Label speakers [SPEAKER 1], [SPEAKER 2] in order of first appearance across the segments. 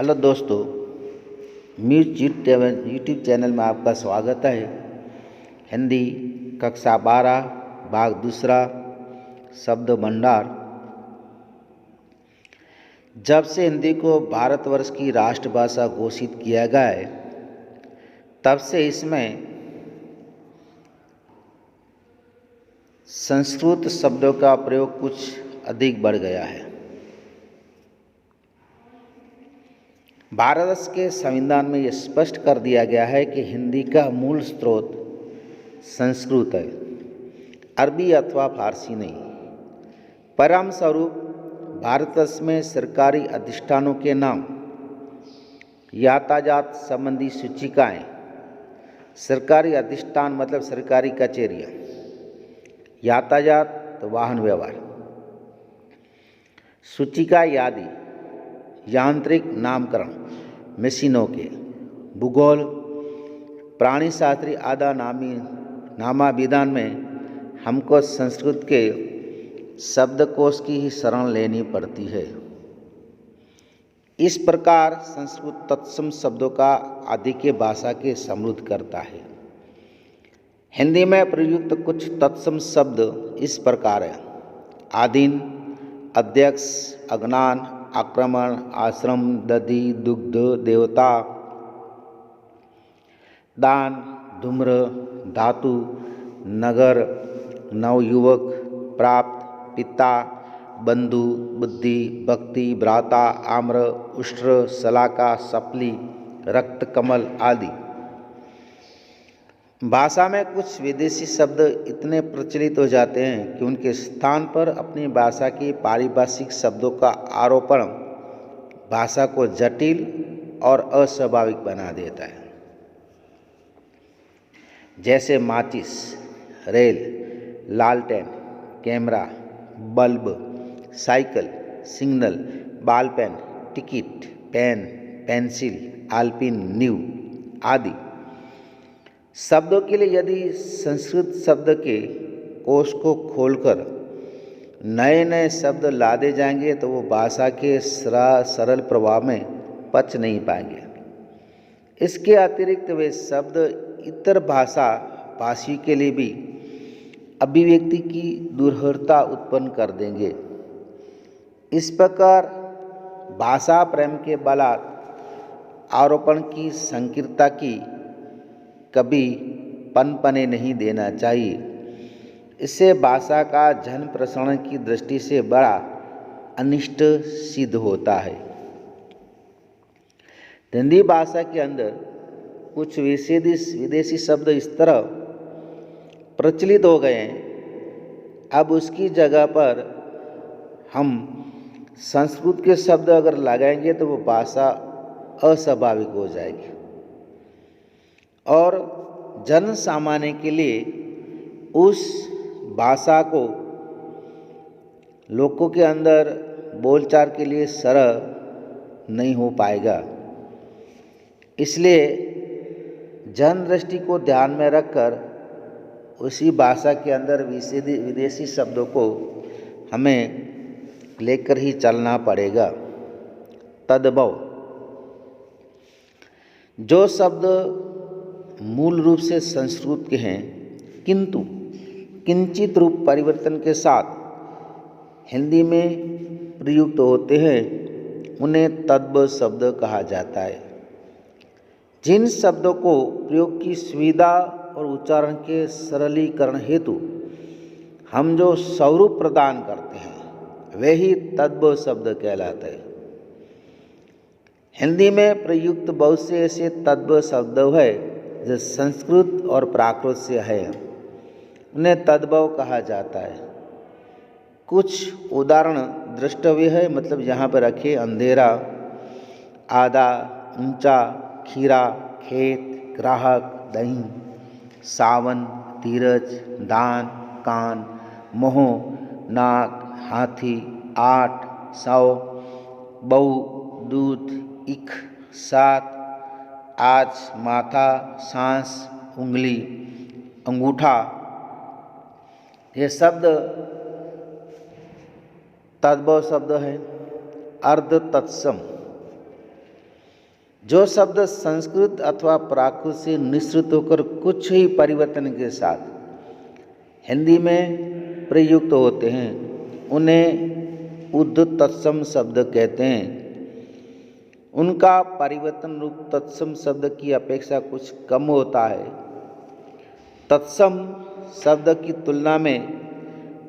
[SPEAKER 1] Hello दोस्तों, muse YouTube channel में आपका स्वागत है। हिंदी कक्षा 12 भाग दूसरा शब्द भंडार। जब से हिंदी को भारतवर्ष की राष्ट्रभाषा घोषित किया गया है, तब से इसमें संस्कृत शब्दों का प्रयोग कुछ अधिक बढ़ गया है। भारत के संविधान में यह स्पष्ट कर दिया गया है कि हिंदी का मूल स्रोत संस्कृत है, अरबी अथवा फारसी नहीं। परिणामस्वरूप भारतवर्ष में सरकारी अधिष्ठानों के नाम, यातायात संबंधी सूचिकाएं, सरकारी अधिष्ठान मतलब सरकारी कचहरियाँ, यातायात वाहन व्यवहार, सूचिका आदि, यांत्रिक नामकरण, मशीनों के, भूगोल, प्राणी शास्त्री आदि नामाभिधान में हमको संस्कृत के शब्दकोश की ही शरण लेनी पड़ती है। इस प्रकार संस्कृत तत्सम शब्दों का आधिक्य भाषा के समृद्ध करता है। हिंदी में प्रयुक्त कुछ तत्सम शब्द इस प्रकार हैं: आधीन, अध्यक्ष, अज्ञान, आक्रमण, आश्रम, दधि, दुग्ध, देवता, दान, धूम्र, धातु, नगर, नवयुवक, प्राप्त, पिता, बंधु, बुद्धि, भक्ति, भ्राता, आम्र, उष्ट्र, शलाका, सपली, रक्त कमल आदि। भाषा में कुछ विदेशी शब्द इतने प्रचलित हो जाते हैं कि उनके स्थान पर अपनी भाषा के पारिभाषिक शब्दों का आरोपण भाषा को जटिल और अस्वाभाविक बना देता है। जैसे माचिस, रेल, लालटेन, camera, bulb, cycle, signal, ball pen, ticket, pen, pencil, आल्पिन, न्यू आदि। शब्दों के लिए यदि संस्कृत शब्द के कोश को खोलकर नए नए शब्द लादे जाएंगे तो वो भाषा के सरल प्रभाव में पच नहीं पाएंगे। इसके अतिरिक्त वे शब्द इतर भाषी के लिए भी अभिव्यक्ति की दुर्हरता उत्पन्न कर देंगे। इस प्रकार भाषा प्रेम के बलात् आरोपण की संकीर्णता की कभी पनपने नहीं देना चाहिए। इससे भाषा का जन प्रसारण की दृष्टि से बड़ा अनिष्ट सिद्ध होता है। हिंदी भाषा के अंदर कुछ विदेशी शब्द इस तरह प्रचलित हो गए हैं, अब उसकी जगह पर हम संस्कृत के शब्द अगर लगाएंगे तो वो भाषा अस्वाभाविक हो जाएगी और जन सामान्य के लिए उस भाषा को लोगों के अंदर बोलचाल के लिए सरल नहीं हो पाएगा। इसलिए जन दृष्टि को ध्यान में रखकर उसी भाषा के अंदर विदेशी शब्दों को हमें लेकर ही चलना पड़ेगा। तद्भव, जो शब्द मूल रूप से संस्कृत के हैं किंतु किंचित रूप परिवर्तन के साथ हिंदी में प्रयुक्त होते हैं, उन्हें तद्भव शब्द कहा जाता है। जिन शब्दों को प्रयोग की सुविधा और उच्चारण के सरलीकरण हेतु हम जो स्वरूप प्रदान करते हैं वे ही तद्भव शब्द कहलाते हैं। हिंदी में प्रयुक्त बहुत से ऐसे तद्भव शब्द है जो संस्कृत और प्राकृत से है, उन्हें तद्भव कहा जाता है। कुछ उदाहरण द्रष्टव्य है, मतलब यहाँ पर रखे: अंधेरा, आधा, ऊंचा, खीरा, खेत, ग्राहक, दही, सावन, धीरज, दान, कान, मोह, नाक, हाथी, 8, 100, बहु, दूध, इख, 7, आज, माथा, सांस, उंगली, अंगूठा। ये शब्द तद्भव शब्द है। अर्ध तत्सम, जो शब्द संस्कृत अथवा प्राकृत से निःसृत होकर कुछ ही परिवर्तन के साथ हिंदी में प्रयुक्त होते हैं उन्हें उद्ध तत्सम शब्द कहते हैं। उनका परिवर्तन रूप तत्सम शब्द की अपेक्षा कुछ कम होता है। तत्सम शब्द की तुलना में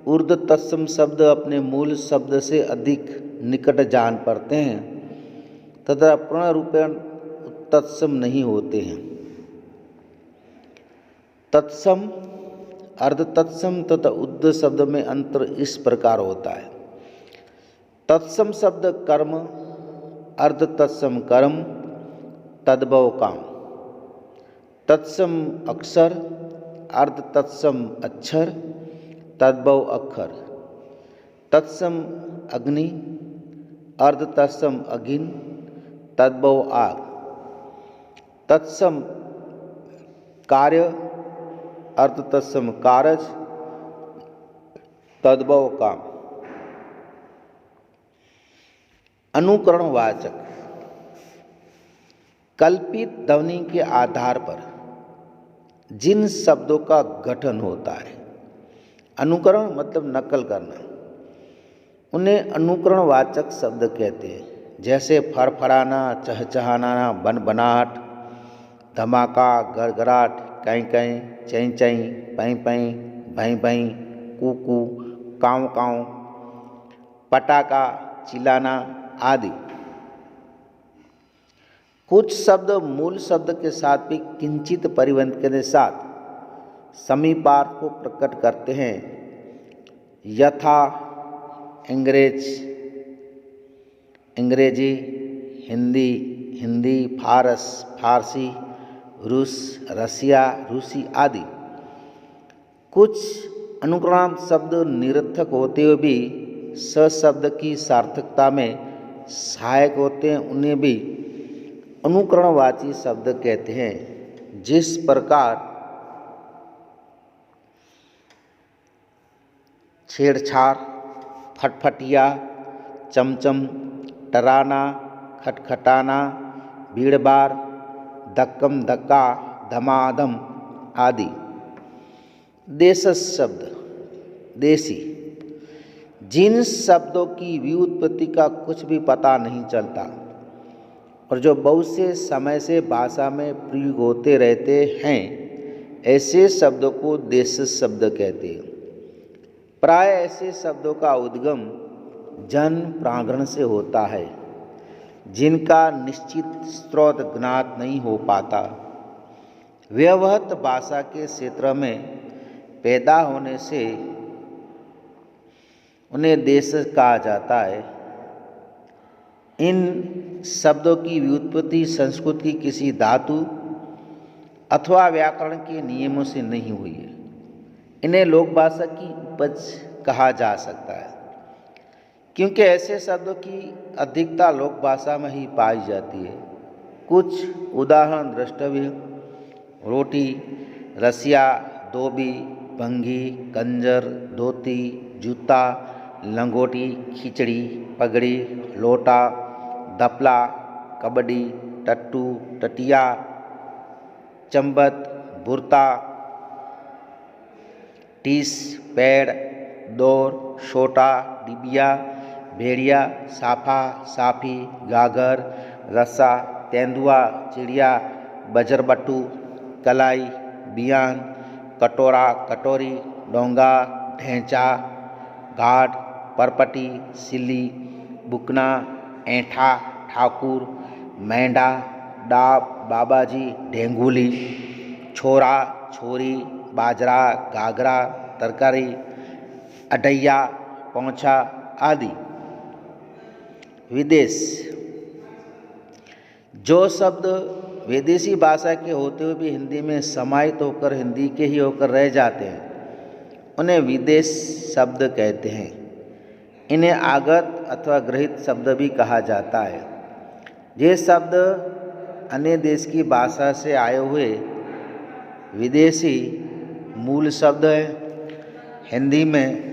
[SPEAKER 1] ऊर्ध्व तत्सम शब्द अपने मूल शब्द से अधिक निकट जान पड़ते हैं तथा पूर्ण रूपेण तत्सम नहीं होते हैं। तत्सम, अर्ध तत्सम तथा उद्ध शब्द में अंतर इस प्रकार होता है। तत्सम शब्द कर्म, अर्ध तत्सम कर्म, तद्भव काम। तत्सम अक्षर, अर्ध तत्सम अक्षर, तद्भव अक्षर। तत्सम अग्नि, अर्ध तत्सम अग्नि, तद्भव आग। तत्सम कार्य, अर्ध तत्सम कारज, तद्भव काम। अनुकरणवाचक कल्पित ध्वनि के आधार पर जिन शब्दों का गठन होता है, अनुकरण मतलब नकल करना, उन्हें अनुकरणवाचक शब्द कहते हैं। जैसे फड़फड़ाना, चहचहाना, बनबनाहट, धमाका, गड़गड़ाहट, कहीं कहीं, चैं चैं, पै पै, भैं भैं, कू कू, काँव काँव, पटाखा, चिल्लाना आदि। कुछ शब्द मूल शब्द के साथ भी किंचित परिवर्तन के साथ समीपार्थ को प्रकट करते हैं। यथा अंग्रेजी, हिंदी, हिंदी, फारस, फारसी, रूस, रसिया, रूसी आदि। कुछ अनुकरण शब्द निरर्थक होते हुए भी स शब्द की सार्थकता में सहायक होते हैं, उन्हें भी अनुकरणवाची शब्द कहते हैं। जिस प्रकार छेड़छाड़, फटफटिया, चमचम, टराना, खटखटाना, भीड़भाड़, धक्कम धक्का, धमाधम आदि। देशज शब्द, देसी, जिन शब्दों की व्युत्पत्ति का कुछ भी पता नहीं चलता और जो बहुत से समय से भाषा में प्रयोग होते रहते हैं, ऐसे शब्दों को देशज शब्द कहते हैं। प्राय ऐसे शब्दों का उद्गम जन प्रांगण से होता है जिनका निश्चित स्रोत ज्ञात नहीं हो पाता। व्यवहृत भाषा के क्षेत्र में पैदा होने से उन्हें देशज कहा जाता है। इन शब्दों की व्युत्पत्ति संस्कृत की किसी धातु अथवा व्याकरण के नियमों से नहीं हुई है। इन्हें लोक भाषा की उपज कहा जा सकता है क्योंकि ऐसे शब्दों की अधिकता लोक भाषा में ही पाई जाती है। कुछ उदाहरण द्रष्टव्य: रोटी, रसिया, धोबी, भंगी, कंजर, धोती, जूता, लंगोटी, खिचड़ी, पगड़ी, लोटा, दपला, कबड्डी, टट्टू, टटिया, चंबत, बुरता, टीस, पैड, दौर, छोटा, डिबिया, भेड़िया, साफा, साफी, गागर, रस्सा, तेंदुआ, चिड़िया, बजरबट्टू, कलाई, बियान, कटोरा, कटोरी, डोंगा, ढेंचा, घाट, परपटी, सिल्ली, बुकना, ऐंठा, ठाकुर, मैंडा, डाब, बाबाजी, ढेंगुली, छोरा, छोरी, बाजरा, घाघरा, तरकारी, अडैया, पौंछा आदि। विदेश: जो शब्द विदेशी भाषा के होते हुए भी हिंदी में समाहित होकर हिंदी के ही होकर रह जाते हैं, उन्हें विदेश शब्द कहते हैं। इन्हें आगत अथवा गृहीत शब्द भी कहा जाता है। ये शब्द अन्य देश की भाषा से आए हुए विदेशी मूल शब्द है। हिंदी में